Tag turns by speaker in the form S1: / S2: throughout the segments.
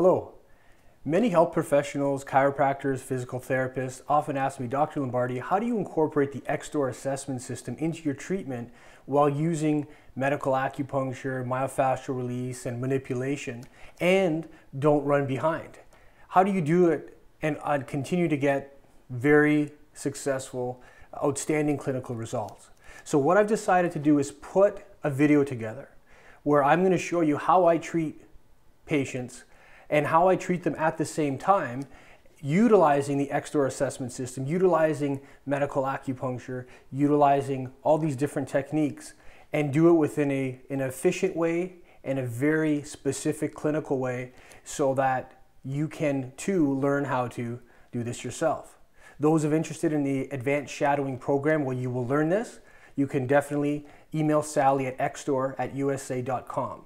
S1: Hello. Many health professionals, chiropractors, physical therapists often ask me, Dr. Lombardi, how do you incorporate the EXSTORE assessment system into your treatment while using medical acupuncture, myofascial release, and manipulation, and don't run behind? How do you do it and continue to get very successful, outstanding clinical results? So what I've decided to do is put a video together where I'm going to show you how I treat patients and how I treat them at the same time, utilizing the EXSTORE assessment system, utilizing medical acupuncture, utilizing all these different techniques, and do it within an efficient way and a very specific clinical way so that you can too learn how to do this yourself. Those of interested in the advanced shadowing program where you will learn this, you can definitely email Sally at exstore@usa.com.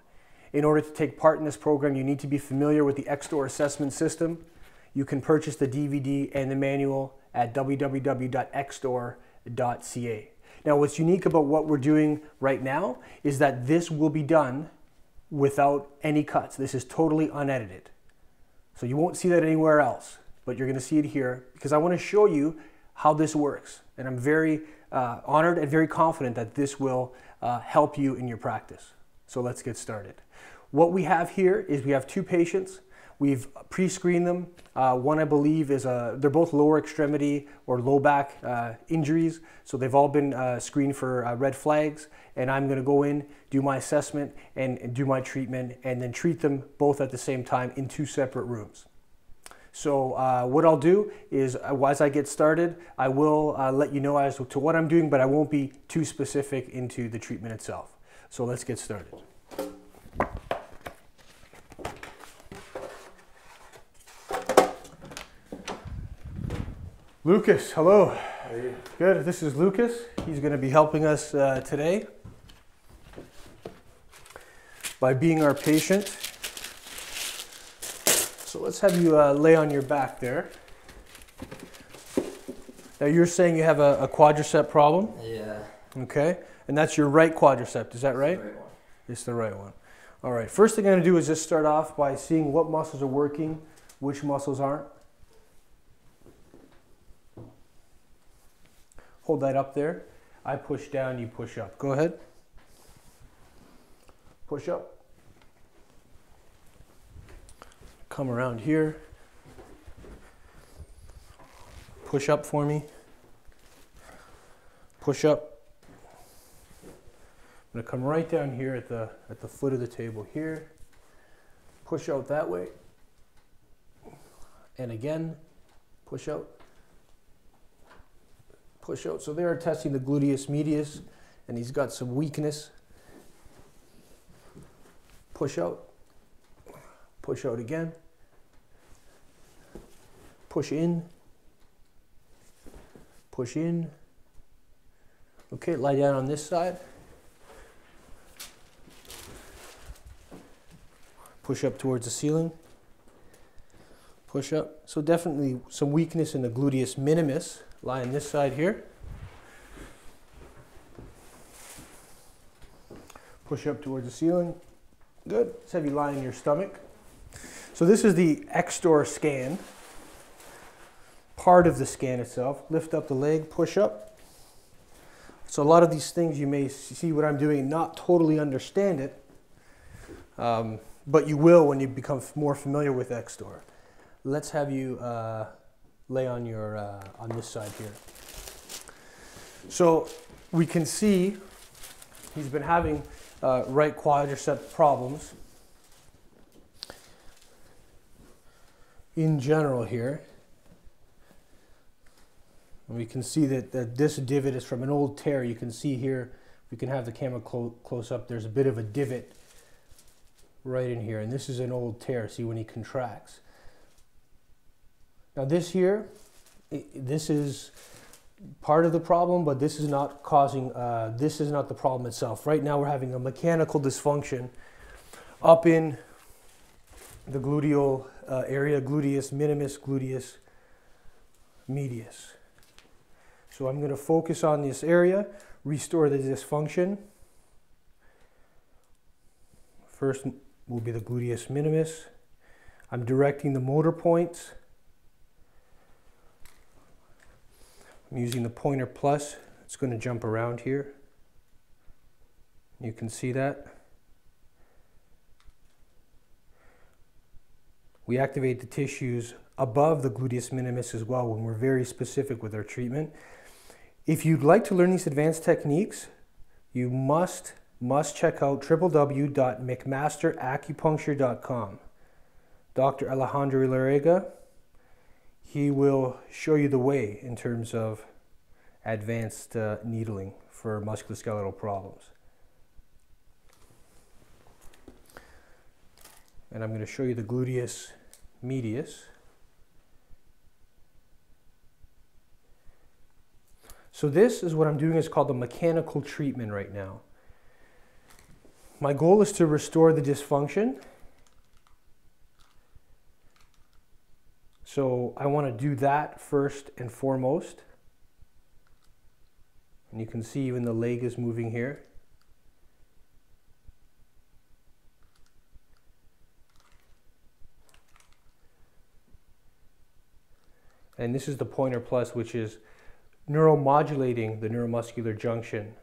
S1: In order to take part in this program, you need to be familiar with the EXSTORE assessment system. You can purchase the DVD and the manual at www.exstore.ca. Now, what's unique about what we're doing right now is that this will be done without any cuts. This is totally unedited. So you won't see that anywhere else, but you're going to see it here because I want to show you how this works. And I'm very honored and very confident that this will help you in your practice. So let's get started. What we have here is we have two patients. We've pre-screened them. One, I believe, is they're both lower extremity or low back injuries. So they've all been screened for red flags. And I'm going to go in, do my assessment, and do my treatment, and then treat them both at the same time in two separate rooms. So what I'll do is, as I get started, I will let you know as to what I'm doing, but I won't be too specific into the treatment itself. So let's get started. Lucas, hello.
S2: How are you?
S1: Good. This is Lucas. He's going to be helping us today by being our patient. So let's have you lay on your back there. Now you're saying you have a quadricep problem?
S2: Yeah.
S1: Okay. And that's your right quadricep, is that right?
S2: It's the right one.
S1: It's the right one. All right. First thing I'm going to do is just start off by seeing what muscles are working, which muscles aren't. Hold that up there. I push down, you push up. Go ahead. Push up. Come around here. Push up for me. Push up. I'm going to come right down here at the foot of the table here. Push out that way. And again, push out. Push out. So they are testing the gluteus medius, and he's got some weakness. Push out. Push out again. Push in. Push in. Okay, lie down on this side. Push up towards the ceiling. Push up. So definitely some weakness in the gluteus minimus. Lie on this side here. Push up towards the ceiling. Good. Let's have you lie on your stomach. So this is the EXSTORE scan. Part of the scan itself. Lift up the leg, push up. So a lot of these things you may see what I'm doing and not totally understand it. But you will when you become more familiar with EXSTORE. Let's have you lay on your on this side here. So we can see he's been having right quadricep problems in general here. And we can see that this divot is from an old tear. You can see here, we can have the camera close up, there's a bit of a divot right in here, and this is an old tear. See when he contracts. Now this here, this is part of the problem, but this is not causing, this is not the problem itself. Right now we're having a mechanical dysfunction up in the gluteal area, gluteus minimus, gluteus medius. So I'm going to focus on this area, restore the dysfunction. First will be the gluteus minimus. I'm directing the motor points. I'm using the pointer plus. It's going to jump around here. You can see that. We activate the tissues above the gluteus minimus as well when we're very specific with our treatment. If you'd like to learn these advanced techniques, you must check out www.mcmasteracupuncture.com. Dr. Alejandro Larrega, he will show you the way in terms of advanced needling for musculoskeletal problems. And I'm going to show you the gluteus medius. So this is what I'm doing is called the mechanical treatment right now. My goal is to restore the dysfunction. So I want to do that first and foremost. And you can see even the leg is moving here. And this is the pointer plus, which is neuromodulating the neuromuscular junction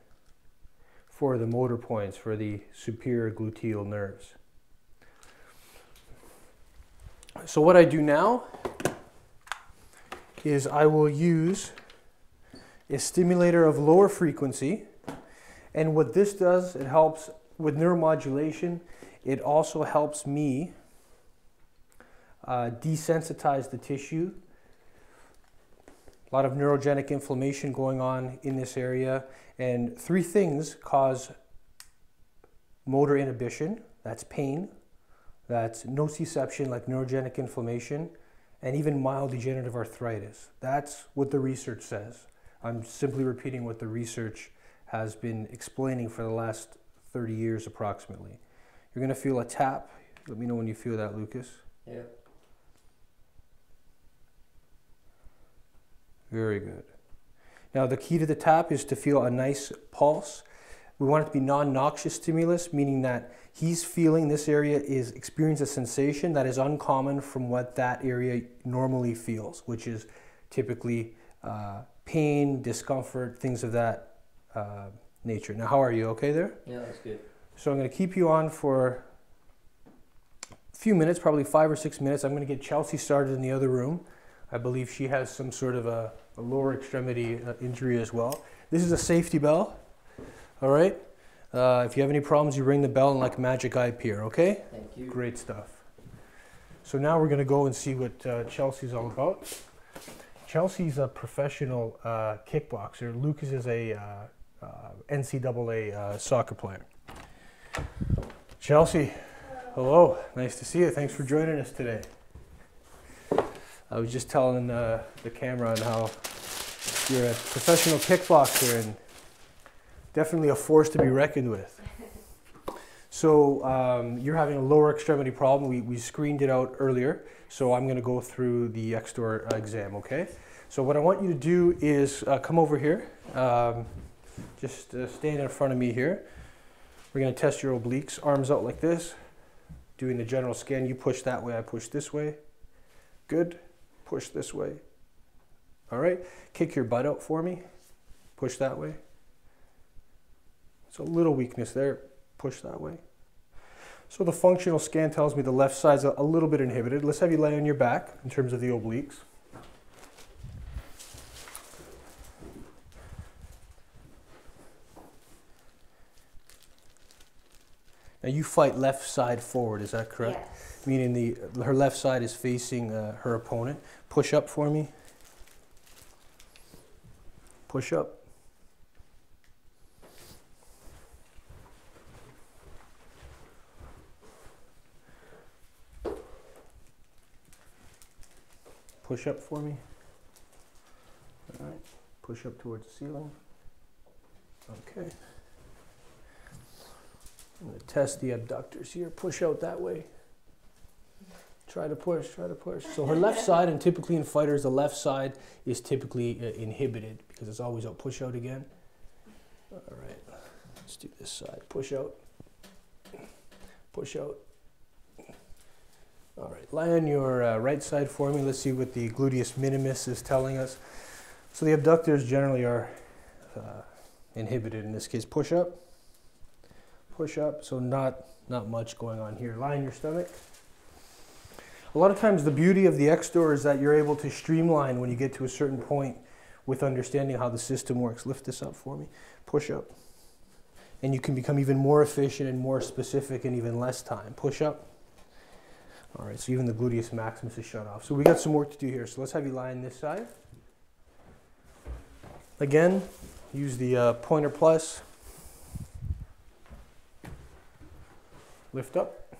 S1: for the motor points, for the superior gluteal nerves. So what I do now is I will use a stimulator of lower frequency, and what this does, it helps with neuromodulation. It also helps me desensitize the tissue. A lot of neurogenic inflammation going on in this area, and three things cause motor inhibition. That's pain, that's nociception, like neurogenic inflammation, and even mild degenerative arthritis. That's what the research says. I'm simply repeating what the research has been explaining for the last 30 years approximately. You're going to feel a tap. Let me know when you feel that, Lucas.
S2: Yeah.
S1: Very good. Now the key to the tap is to feel a nice pulse. We want it to be non-noxious stimulus, meaning that he's feeling this area is experiencing a sensation that is uncommon from what that area normally feels, which is typically pain, discomfort, things of that nature. Now, how are you? Okay there?
S2: Yeah, that's good.
S1: So I'm going to keep you on for a few minutes, probably 5 or 6 minutes. I'm going to get Chelsea started in the other room. I believe she has some sort of a lower extremity injury as well. This is a safety bell, all right? If you have any problems, you ring the bell and like magic eye appear, okay?
S2: Thank you.
S1: Great stuff. So now we're going to go and see what Chelsea's all about. Chelsea's a professional kickboxer. Lucas is a NCAA soccer player. Chelsea, hello. Nice to see you. Thanks for joining us today. I was just telling the camera on how you're a professional kickboxer and definitely a force to be reckoned with. So you're having a lower extremity problem. We screened it out earlier, so I'm going to go through the EXSTORE exam, okay? So what I want you to do is come over here. Just stand in front of me here. We're going to test your obliques. Arms out like this. Doing the general scan. You push that way, I push this way. Good. Push this way. All right. Kick your butt out for me. Push that way. It's a little weakness there. Push that way. So the functional scan tells me the left side's a little bit inhibited. Let's have you lay on your back in terms of the obliques. Now you fight left side forward, is that correct?
S3: Yes.
S1: Meaning her left side is facing her opponent. Push up for me. Push up. Push up for me. All right. Push up towards the ceiling. Okay. I'm going to test the abductors here. Push out that way. Try to push, try to push. So her left side, and typically in fighters, the left side is typically inhibited because it's always out. Push out again. All right. Let's do this side. Push out. Push out. All right, lie on your right side for me. Let's see what the gluteus minimus is telling us. So the abductors generally are inhibited. In this case, push up, so not much going on here. Lie on your stomach. A lot of times the beauty of the EXSTORE is that you're able to streamline when you get to a certain point with understanding how the system works. Lift this up for me, push up. And you can become even more efficient and more specific in even less time. Push up. All right, so even the gluteus maximus is shut off. So we got some work to do here. So let's have you lie on this side. Again, use the pointer plus. Lift up.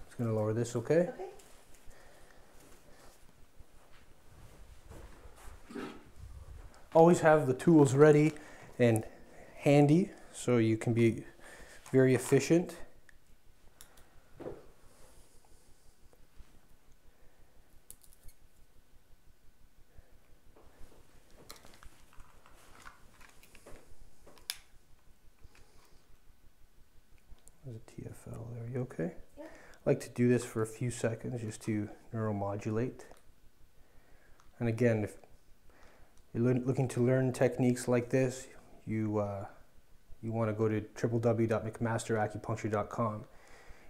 S1: Just going to lower this, okay?
S2: Okay.
S1: Always have the tools ready and handy so you can be very efficient. There's a TFL there. You okay?
S2: Yeah.
S1: I like to do this for a few seconds just to neuromodulate. And again, if you're looking to learn techniques like this, you want to go to www.mcmasteracupuncture.com,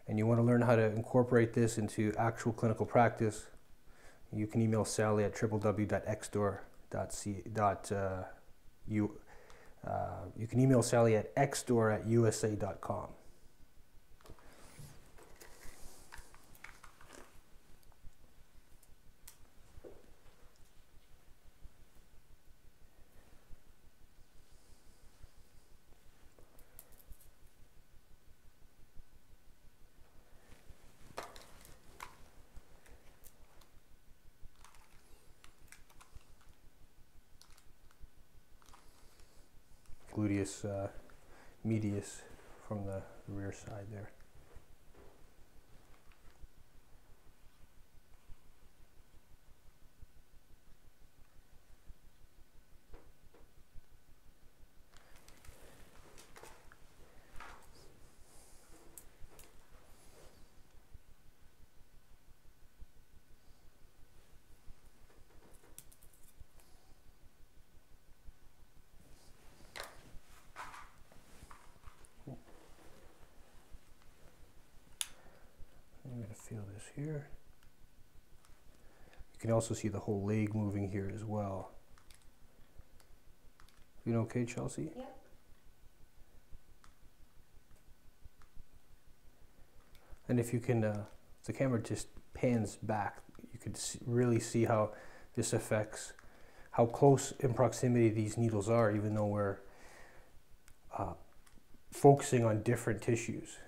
S1: and you want to learn how to incorporate this into actual clinical practice. You can email Sally at www.exstore.ca. You can email Sally at exstore@usa.com. Gluteus medius from the rear side there. I'm going to feel this here. You can also see the whole leg moving here as well. You okay, Chelsea?
S2: Yeah.
S1: And if you can, the camera just pans back, you could really see how this affects how close in proximity these needles are, even though we're focusing on different tissues.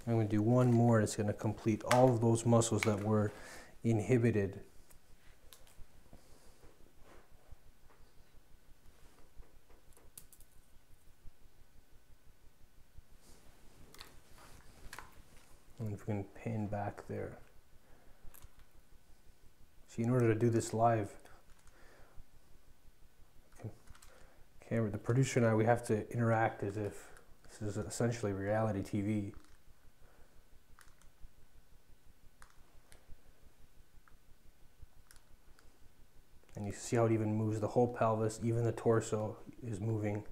S1: I'm going to do one more, and it's going to complete all of those muscles that were inhibited. And if we can pan back there. See, in order to do this live, camera, the producer and I, we have to interact as if this is essentially reality TV. And you see how it even moves the whole pelvis, even the torso is moving.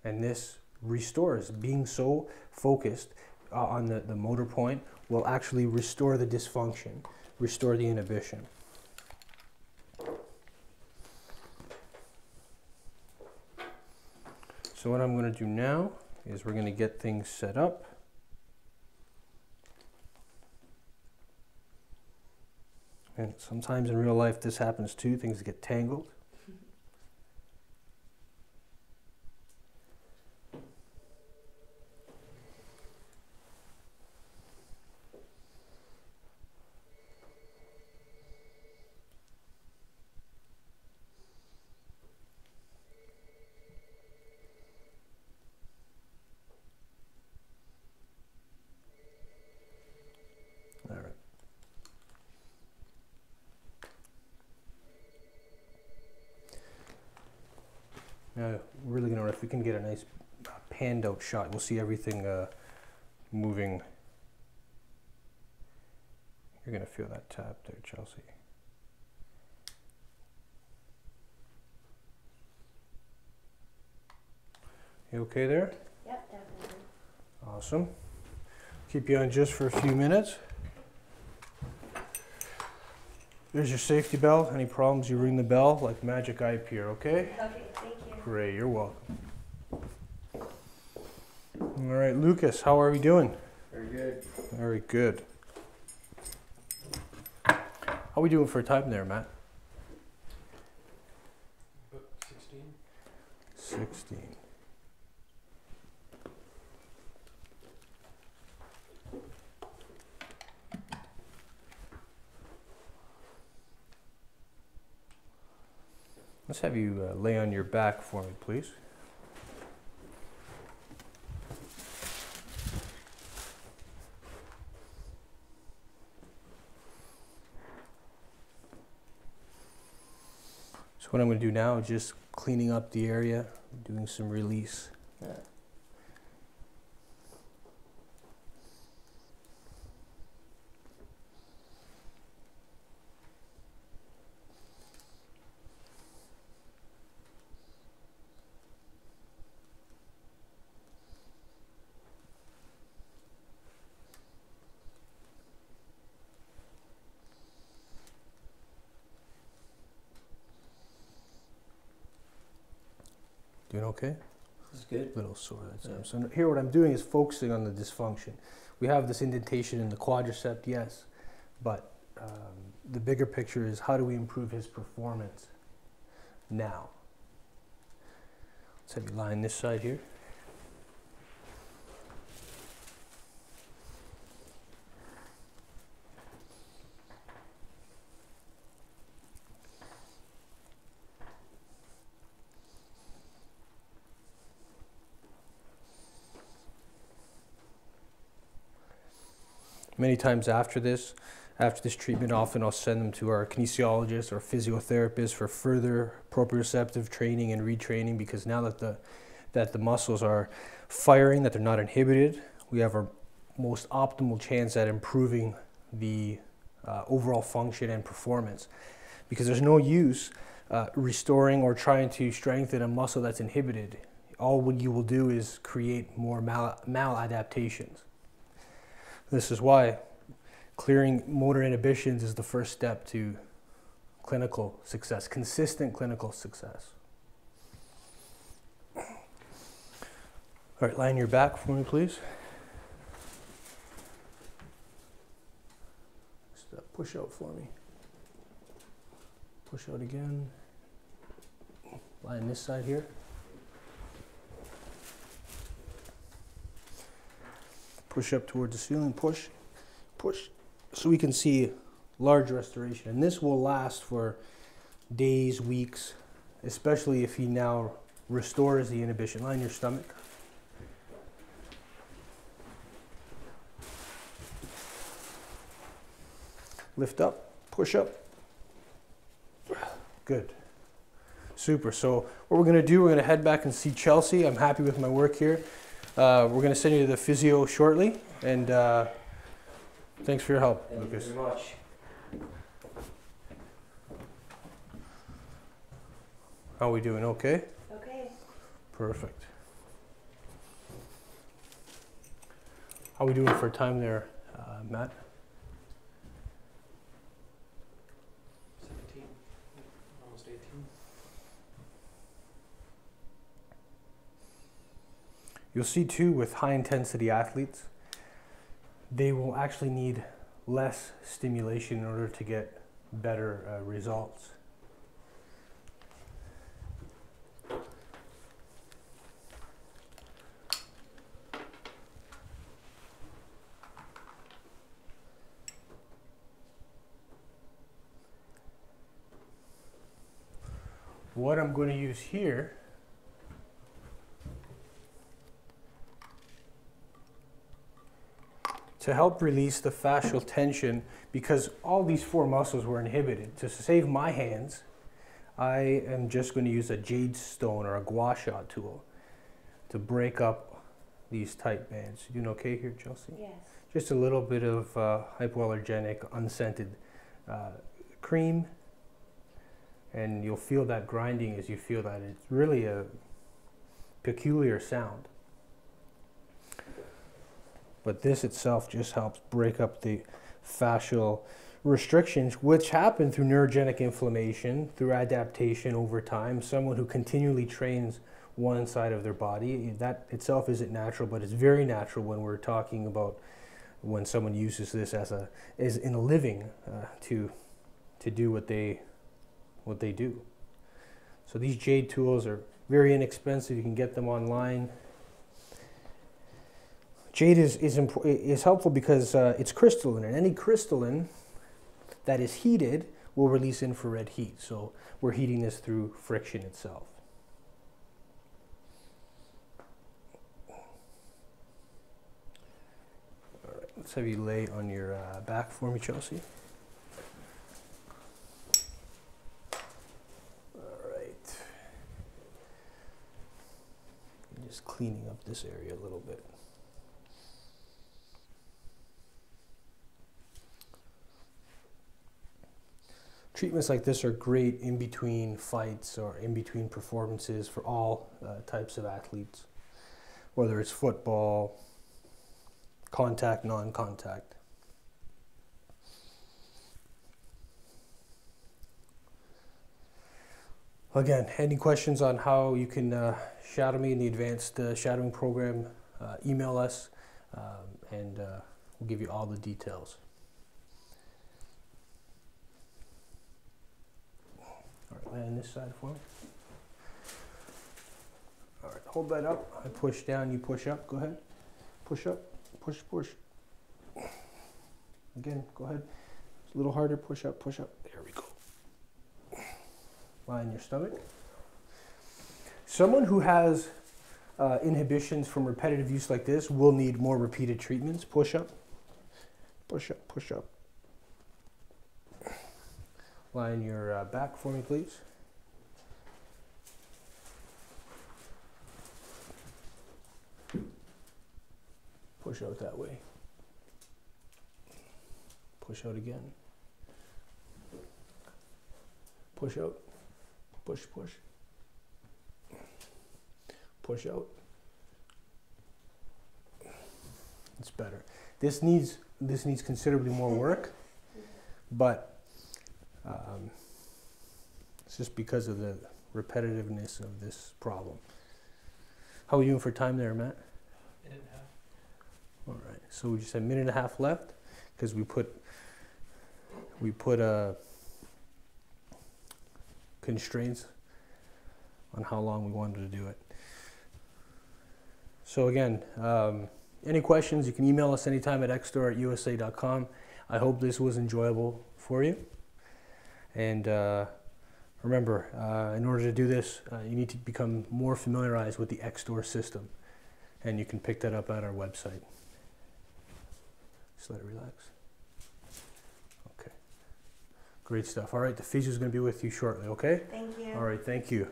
S1: And this restores. Being so focused on the motor point will actually restore the dysfunction, restore the inhibition. So what I'm going to do now is we're going to get things set up. And sometimes in real life this happens too, things get tangled. All right. we can get a nice panned out shot. We'll see everything moving. You're gonna feel that tap there, Chelsea. You okay there?
S2: Yep, definitely.
S1: Awesome. Keep you on just for a few minutes. There's your safety bell. Any problems, you ring the bell like magic eye peer, okay?
S2: Okay, thank you.
S1: Great, you're welcome. All right, Lucas, how are we doing?
S3: Very good.
S1: Very good. How are we doing for time there, Matt?
S3: About 16.
S1: 16. Let's have you lay on your back for me, please. So what I'm going to do now is just cleaning up the area, doing some release.
S3: Yeah.
S1: Doing okay?
S3: That's good.
S1: Little sore, that's it.
S3: Yeah.
S1: So here what I'm doing is focusing on the dysfunction. We have this indentation in the quadricep, yes, but the bigger picture is how do we improve his performance now? Let's have you lie on this side here. Many times after this treatment, often I'll send them to our kinesiologist or physiotherapist for further proprioceptive training and retraining, because now that the muscles are firing, that they're not inhibited, we have our most optimal chance at improving the overall function and performance. Because there's no use restoring or trying to strengthen a muscle that's inhibited. All what you will do is create more maladaptations. This is why clearing motor inhibitions is the first step to clinical success, consistent clinical success. All right, lie on your back for me, please. Just push out for me. Push out again. Lie on this side here. Push up towards the ceiling, push, push, so we can see large restoration. And this will last for days, weeks, especially if he now restores the inhibition. Lie on your stomach. Lift up, push up. Good. Super. So what we're going to do, we're going to head back and see Chelsea. I'm happy with my work here. We're going to send you to the physio shortly, and thanks for your help,
S3: Thank
S1: Lucas.
S3: you very much.
S1: How are we doing? Okay?
S2: Okay.
S1: Perfect. How are we doing for time there, Matt?
S3: 17, almost 18.
S1: You'll see too with high intensity athletes, they will actually need less stimulation in order to get better results. What I'm going to use here to help release the fascial tension, because all these four muscles were inhibited. To save my hands, I am just going to use a jade stone or a gua sha tool. to break up these tight bands. You doing okay here, Chelsea?
S2: Yes.
S1: Just a little bit of hypoallergenic, unscented cream, and you'll feel that grinding as you feel that. It's really a peculiar sound. But this itself just helps break up the fascial restrictions, which happen through neurogenic inflammation, through adaptation over time. Someone who continually trains one side of their body, that itself isn't natural, but it's very natural when we're talking about when someone uses this as in a living to do what they do. So these jade tools are very inexpensive. You can get them online. Jade is helpful because it's crystalline, and any crystalline that is heated will release infrared heat. So we're heating this through friction itself. All right, let's have you lay on your back for me, Chelsea. All right. Just cleaning up this area a little bit. Treatments like this are great in between fights or in between performances for all types of athletes, whether it's football, contact, non-contact. Again, any questions on how you can shadow me in the advanced shadowing program, email us and we'll give you all the details. All right, lay on this side for me. All right, hold that up. I push down, you push up. Go ahead. Push up, push, push. Again, go ahead. It's a little harder. Push up, push up. There we go. Lie on your stomach. Someone who has inhibitions from repetitive use like this will need more repeated treatments. Push up, push up, push up. Lie on your back for me, please. Push out that way. Push out again. Push out. Push, push. Push out. It's better. This needs considerably more work, but it's just because of the repetitiveness of this problem. How are you doing for time there, Matt?
S3: Minute and a half.
S1: All right, so we just have a minute and a half left because we put constraints on how long we wanted to do it. So again, any questions, you can email us anytime at exstore@usa.com. I hope this was enjoyable for you. And remember, in order to do this, you need to become more familiarized with the EXSTORE system. And you can pick that up at our website. Just let it relax. Okay. Great stuff. All right, the physio is going to be with you shortly, okay?
S2: Thank you.
S1: All right, thank you.